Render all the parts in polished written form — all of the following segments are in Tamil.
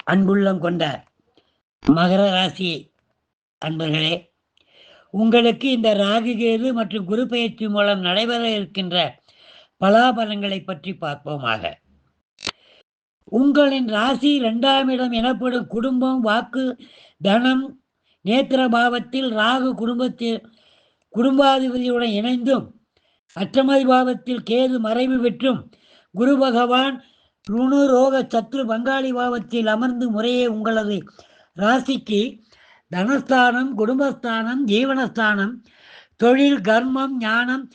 அன்புள்ளம் கொண்ட மகர ராசி அன்பர்களே, உங்களுக்கு இந்த ராகு கேது மற்றும் குரு பயிற்சி மூலம் நடைபெற இருக்கின்ற பலாபலங்களை பற்றி பார்ப்போமாக. உங்களின் ராசி 2ஆம் இடம் எனப்படும் குடும்பம், வாக்கு, தனம், நேத்திர பாவத்தில் ராகு குடும்பாதிபதியுடன் இணைந்தும், அஷ்டமதி பாவத்தில் கேது மறைவு பெற்றும், குரு பகவான் ருணு ரோக சத்ரு பங்காளி பாவத்தில் அமர்ந்து முறையே உங்களது ராசிக்கு தனஸ்தானம், குடும்பஸ்தானம், ஜீவனஸ்தானம், தொழில், கர்மம், ஞானம்,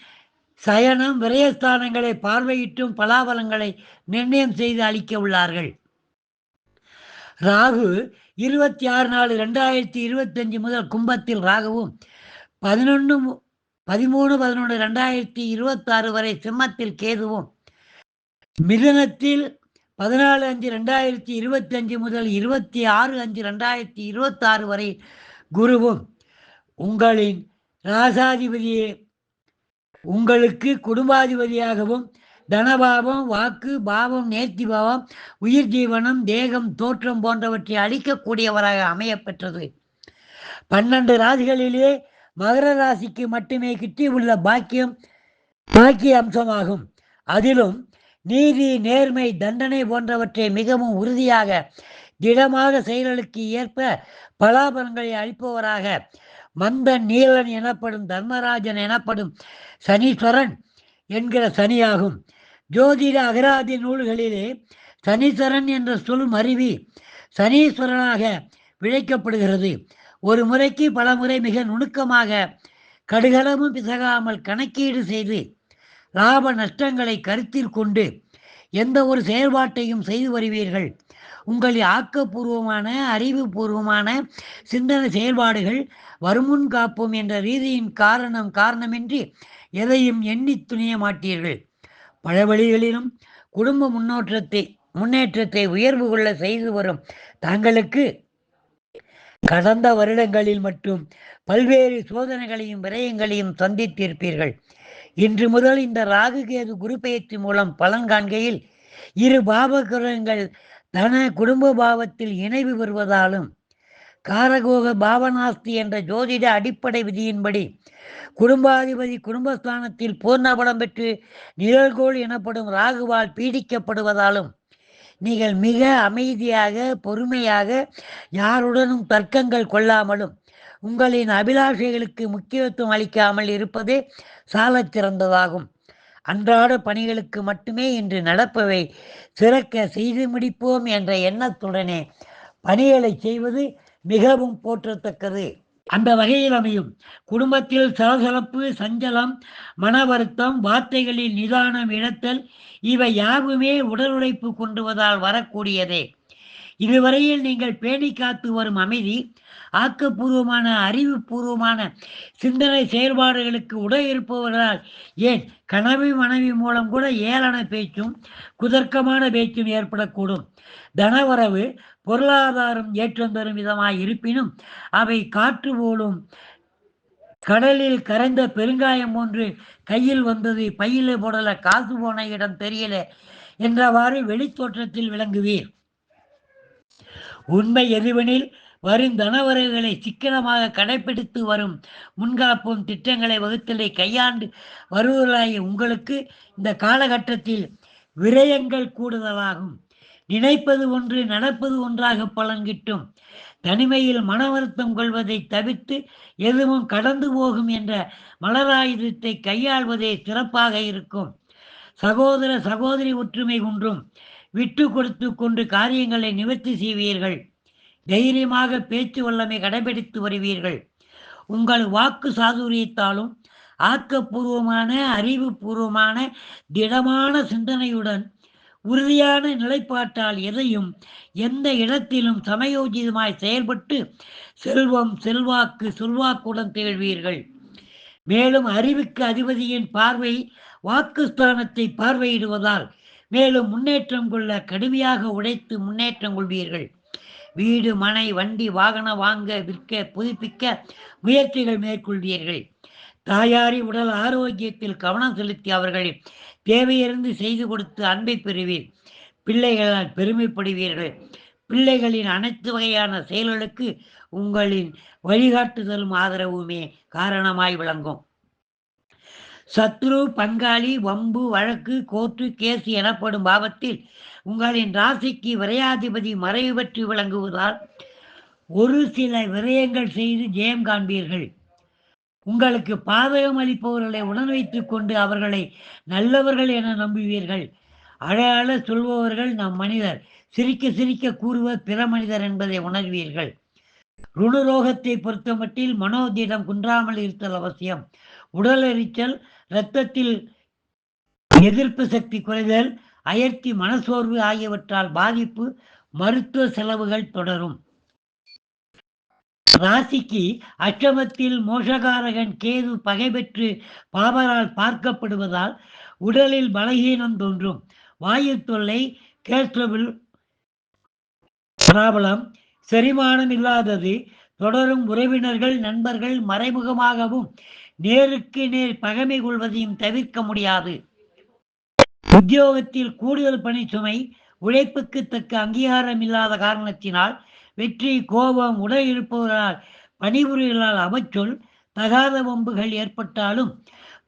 சயனம், விரயஸ்தானங்களை பார்வையிட்டும் பலாபலங்களை நிர்ணயம் செய்து அளிக்க உள்ளார்கள். ராகு 26/4/2025 முதல் கும்பத்தில் ராகுவும், 13/11/2026 வரை சிம்மத்தில் கேதுவும், மிதுனத்தில் 14/5/2025 முதல் 26/5/2026 வரை குருவும், உங்களின் ராசாதிபதியே உங்களுக்கு குடும்பாதிபதியாகவும் தனபாவம், வாக்கு பாவம், நேர்த்தி பாவம், உயிர் ஜீவனம், தேகம், தோற்றம் போன்றவற்றை அளிக்கக்கூடியவராக அமையப்பெற்றது. 12 ராசிகளிலே மகர ராசிக்கு மட்டுமே கிட்டியுள்ள பாக்கிய அம்சமாகும். அதிலும் நீதி, நேர்மை, தண்டனை போன்றவற்றை மிகவும் உறுதியாக திடமாக செயல்களுக்கு ஏற்ப பலாபலங்களை அளிப்பவராக மந்தன், நீலன் எனப்படும் தர்மராஜன் எனப்படும் சனீஸ்வரன் என்கிற சனியாகும். ஜோதிட அகராதி நூல்களிலே சனீஸ்வரன் என்ற சொல் மருவி சனீஸ்வரனாக விழைக்கப்படுகிறது. ஒரு முறைக்கு பல முறை மிக நுணுக்கமாக கடுகளவும் பிசகாமல் கணக்கீடு செய்து லாப நஷ்டங்களை கருத்தில் கொண்டு எந்த ஒரு செயல்பாட்டையும் செய்து வருவீர்கள். உங்களின் ஆக்கப்பூர்வமான அறிவுபூர்வமான சிந்தனை செயல்பாடுகள் வருமுன் காப்போம் என்ற ரீதியின் காரணமின்றி எதையும் எண்ணி துணிய மாட்டீர்கள். பல வழிகளிலும் குடும்ப முன்னேற்றத்தை உயர்வு கொள்ள செய்து வரும் தங்களுக்கு கடந்த வருடங்களில் மட்டும் பல்வேறு சோதனைகளையும் விரயங்களையும் சந்தித்திருப்பீர்கள். இன்று முதல் இந்த ராகு கேது குரு பெயர்ச்சி மூலம் பலன் காண்கையில் இரு பாவகிரகங்கள் தன குடும்ப பாவத்தில் இணைவு பெறுவதாலும், காரகோக பாவனாஸ்தி என்ற ஜோதிட அடிப்படை விதியின்படி குடும்பாதிபதி குடும்பஸ்தானத்தில் பூர்ணபலம் பெற்று நிழல்கோள் எனப்படும் ராகுவால் பீடிக்கப்படுவதாலும், நீங்கள் மிக அமைதியாக பொறுமையாக யாருடனும் தர்க்கங்கள் கொள்ளாமலும் உங்களின் அபிலாஷைகளுக்கு முக்கியத்துவம் அளிக்காமல் இருப்பதே சாலச் சிறந்ததாகும். அன்றாட பணிகளுக்கு மட்டுமே இன்று நடப்பவை சிறக்க செய்து முடிப்போம் என்ற எண்ணத்துடனே பணிகளை செய்வது மிகவும் போற்றத்தக்கது. அந்த வகையில் அமையும். குடும்பத்தில் சலசலப்பு, சஞ்சலம், மன வருத்தம், வார்த்தைகளில் நிதானம் இழத்தல் இவை யாவுமே உடல் உழைப்பு கொண்டுவதால் வரக்கூடியதே. இதுவரையில் நீங்கள் பேணி காத்து வரும் அமைதி, ஆக்கப்பூர்வமான அறிவுபூர்வமான சிந்தனை செயல்பாடுகளுக்கு உடை இருப்பவர்களால் ஏன் கனவு மனைவி மூலம் கூட ஏளன பேச்சும் குதர்க்கமான பேச்சும் ஏற்படக்கூடும். தனவரவு பொருளாதாரம் ஏற்றம் தரும் விதமாய் இருப்பினும் அவை காற்று போலும் கடலில் கரைந்த பெருங்காயம் ஒன்று கையில் வந்தது, பையில போடல, காசு போன இடம் தெரியல என்றவாறு வெளித்தோற்றத்தில் விளங்குவீர். உண்மை எதுவெனில் வரும் தனவரவுகளை சிக்கனமாக கடைபிடித்து வரும் முன்காப்பும் திட்டங்களை வகுத்தலை கையாண்டு வருவதாகிய உங்களுக்கு இந்த காலகட்டத்தில் விரயங்கள் கூடுதலாகும். நினைப்பது ஒன்று, நடப்பது ஒன்றாக பலன் கிட்டும். தனிமையில் மன வருத்தம் கொள்வதை தவிர்த்து எதுவும் கடந்து போகும் என்ற மலராயுதத்தை கையாள்வதே சிறப்பாக இருக்கும். சகோதர சகோதரி ஒற்றுமை ஒன்றும் விட்டு கொடுத்து கொண்டு காரியங்களை நிவர்த்தி செய்வீர்கள். தைரியமாக பேச்சு வல்லமை கடைபிடித்து வருவீர்கள். உங்கள் வாக்கு சாதுரியத்தாலும் ஆக்கப்பூர்வமான அறிவுபூர்வமான திடமான சிந்தனையுடன் உறுதியான நிலைப்பாட்டால் எதையும் எந்த இடத்திலும் சமயோஜிதமாய் செயல்பட்டு செல்வம், செல்வாக்கு, சொல்வாக்குடன் திகழ்வீர்கள். மேலும் அறிவுக்கு அதிபதியின் பார்வை வாக்குஸ்தானத்தை பார்வையிடுவதால் மேலும் முன்னேற்றம் கொள்ள கடுமையாக உழைத்து முன்னேற்றம் கொள்வீர்கள். வீடு, மனை, வண்டி, வாகனம் வாங்க, விற்க, புதுப்பிக்க முயற்சிகள் மேற்கொள்வீர்கள். தாயாரி உடல் ஆரோக்கியத்தில் கவனம் செலுத்தி அவர்களின் தேவையிருந்து செய்து கொடுத்து அன்பை பெறுவீர். பிள்ளைகளால் பெருமைப்படுவீர்கள். பிள்ளைகளின் அனைத்து வகையான செயல்களுக்கு உங்களின் வழிகாட்டுதலும் ஆதரவுமே காரணமாய் விளங்கும். சத்ரு, பங்காளி, வம்பு, வழக்கு, கோர்ட்டு, கேஸ் எனப்படும் பாவத்தில் உங்களின் ராசிக்கு விரையாதிபதி மறைவு பெற்று விளங்குவதால் ஒரு சில விரயங்கள் செய்து ஜெயம் காண்பீர்கள். உங்களுக்கு பாதகம் அளிப்பவர்களை உடன் வைத்துக் கொண்டு அவர்களை நல்லவர்கள் என நம்புவீர்கள். அழ சொல்பவர்கள் நம் மனிதர், சிரிக்க சிரிக்க கூறுவர் பிற மனிதர் என்பதை உணர்வீர்கள். ருணரோகத்தை பொறுத்தமட்டில் மனோதிடம் குன்றாமல் இருத்தல் அவசியம். உடல் எரிச்சல், இரத்தத்தில் எதிர்ப்பு சக்தி குறைதல், அயர்த்தி, மனசோர்வு ஆகியவற்றால் பாதிப்பு, மருத்துவ செலவுகள் தொடரும். ராசிக்கு அஷ்டமத்தில் மோஷகாரகன் கேது பகை பெற்று பாபரால் பார்க்கப்படுவதால் உடலில் பலகீனம் தோன்றும். வாயு தொல்லை, கேஸ்ட்ரபிள் பிராபலம், செரிமானம் இல்லாதது தொடரும். உறவினர்கள், நண்பர்கள் மறைமுகமாகவும் நேருக்கு நேர் பகைமை கொள்வதையும் தவிர்க்க முடியாது. உத்தியோகத்தில் கூடுதல் பணி சுமை, உழைப்புக்கு தக்க அங்கீகாரம் இல்லாத காரணத்தினால் வெற்றி, கோபம், உடல் இருப்பவரால் பணிபுரிகளால் அவச்சொல், தகாத வம்புகள் ஏற்பட்டாலும்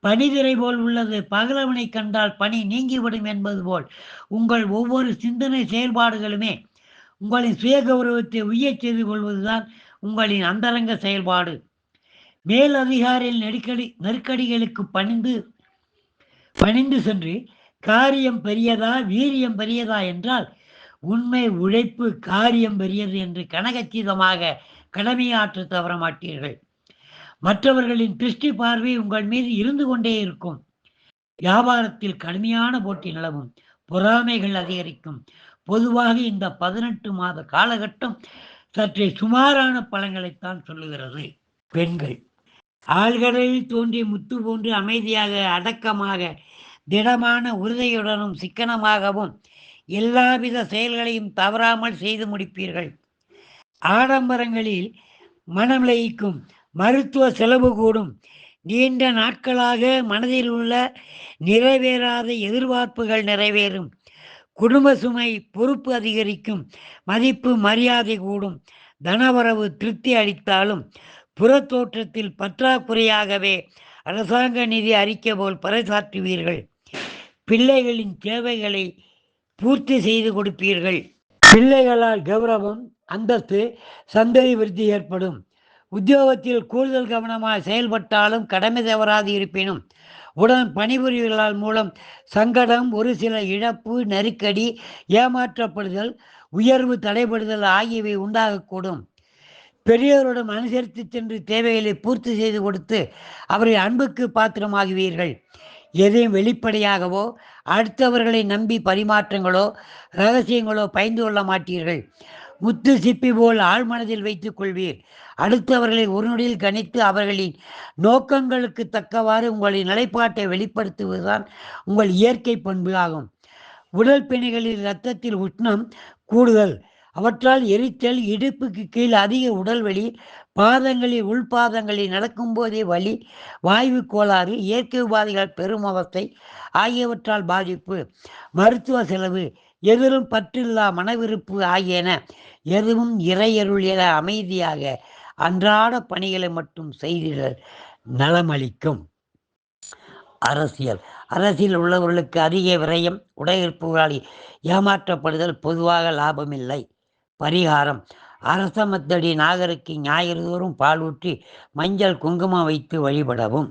பனிதிரை போல் உள்ளது பகலவனை கண்டால் பணி நீங்கிவிடும் என்பது போல் உங்கள் ஒவ்வொரு சிந்தனை செயல்பாடுகளுமே உங்களின் சுய கௌரவத்தை உய்யச் செய்து கொள்வதுதான் உங்களின் அந்தரங்க செயல்பாடு. மேல் அதிகாரியில் நெருக்கடிகளுக்கு பணிந்து சென்று காரியம் பெரியதா வீரியம் பெரியதா என்றால் உண்மை உழைப்பு காரியம் பெரியது என்று கனகச்சிதமாக கடமையாற்ற தவற மாட்டீர்கள். மற்றவர்களின் திருஷ்டி பார்வை உங்கள் மீது இருந்து கொண்டே இருக்கும். வியாபாரத்தில் கடுமையான போட்டி நிலவும், பொறாமைகள் அதிகரிக்கும். பொதுவாக இந்த 18 மாத காலகட்டம் சற்றே சுமாரான பலன்களைத்தான் சொல்லுகிறது. பெண்கள் ஆழ்கடலில் தோன்றிய முத்து போன்று அமைதியாக, அடக்கமாக, திடமான உறுதியுடனும் சிக்கனமாகவும் எல்லாவித செயல்களையும் தவறாமல் செய்து முடிப்பீர்கள். ஆடம்பரங்களில் மனம் லயிக்கும். மருத்துவ செலவு கூடும். நீண்ட நாட்களாக மனதில் உள்ள நிறைவேறாத எதிர்பார்ப்புகள் நிறைவேறும். குடும்ப சுமை, பொறுப்பு அதிகரிக்கும். மதிப்பு மரியாதை கூடும். தனவரவு திருப்தி அளித்தாலும் புறத்தோற்றத்தில் பற்றாக்குறையாகவே அரசாங்க நிதி அறிக்கை போல் பறைசாற்றுவீர்கள். பிள்ளைகளின் தேவைகளை பூர்த்தி செய்து கொடுப்பீர்கள். பிள்ளைகளால் கௌரவம், அந்தஸ்து, சந்ததி விருத்தி ஏற்படும். உத்தியோகத்தில் கூடுதல் கவனமாக செயல்பட்டாலும் கடமை தவறாது இருப்பினும் உடன் பணிபுரிவுகளால் மூலம் சங்கடம், ஒரு சில இழப்பு, நெருக்கடி, ஏமாற்றப்படுதல், உயர்வு தடைபடுதல் ஆகியவை உண்டாகக்கூடும். பெரியோருடன் அனுசரித்து சென்று தேவைகளை பூர்த்தி செய்து கொடுத்து அவரை அன்புக்கு பாத்திரமாகுவீர்கள். எதையும் வெளிப்படையாகவோ அடுத்தவர்களை நம்பி பரிமாற்றங்களோ ரகசியங்களோ பயந்து கொள்ள மாட்டீர்கள். முத்து சிப்பி போல் ஆழ்மனதில் வைத்துக் கொள்வீர். அடுத்தவர்களை ஒரு நொடியில் கணித்து அவர்களின் நோக்கங்களுக்கு தக்கவாறு உங்களின் நிலைப்பாட்டை வெளிப்படுத்துவதுதான் உங்கள் இயற்கை பண்பு ஆகும். உடல் பிணிகளில் இரத்தத்தில் உஷ்ணம் கூடுதல், அவற்றால் எரிச்சல், இடுப்புக்கு கீழ் அதிக உடல் வலி, பாதங்களில் உள்பாதங்களில் நடக்கும்போதே வலி, வாய்வு கோளாறு, இயற்கை உபாதைகள், பெரும் அவஸ்தை ஆகியவற்றால் பாதிப்பு, மருத்துவ செலவு, எதிலும் பற்றில்லா மனவிருப்பு ஆகியன எதுவும் இறையருள் என அமைதியாக அன்றாட பணிகளை மட்டும் செய்திடல் நலமளிக்கும். அரசியல் உள்ளவர்களுக்கு அதிக விரயம், உடையிருப்புகளால் ஏமாற்றப்படுதல், பொதுவாக லாபமில்லை. பரிகாரம்: அரசமத்தடி நாகருக்கு ஞாயிறு தோறும் பால் ஊற்றி மஞ்சள் குங்குமம் வைத்து வழிபடவும்.